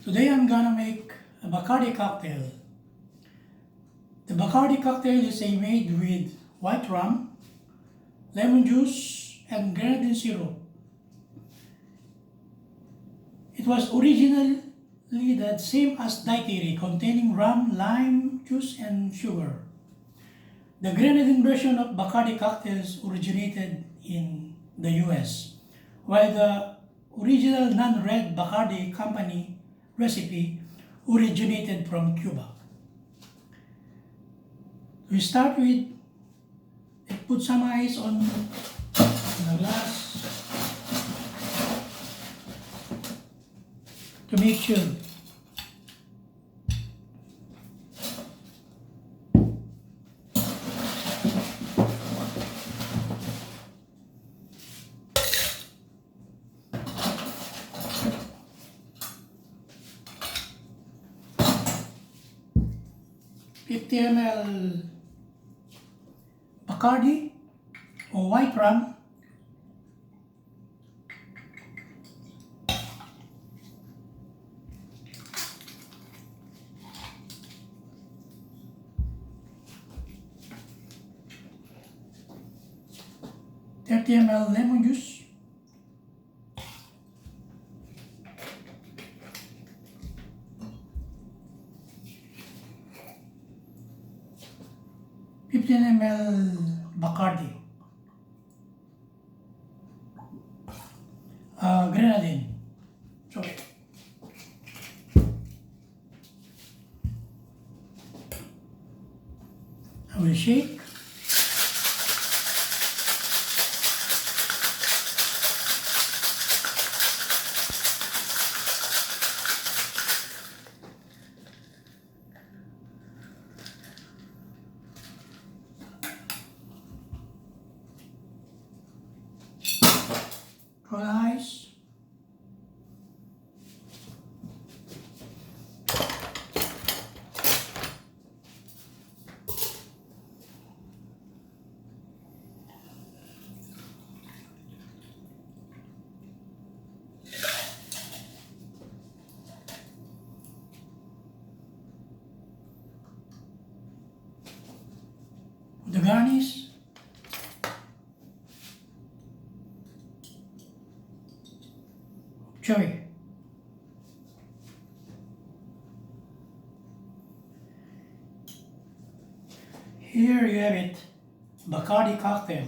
Today I'm gonna make a Bacardi cocktail. The Bacardi cocktail is made with white rum, lemon juice, and grenadine syrup. It was originally the same as daiquiri, containing rum, lime juice, and sugar. The grenadine version of Bacardi cocktails originated in the US, while the original non-red Bacardi company recipe originated from Cuba. We start with put some ice on the glass to make chill. $50 ml Bacardi or white rum, $30 ml lemon juice, $15 ml Bacardi, grenadine. Sorry. I will shake. Roll ice. The garnish. Cherry. Here you have it, Bacardi cocktail.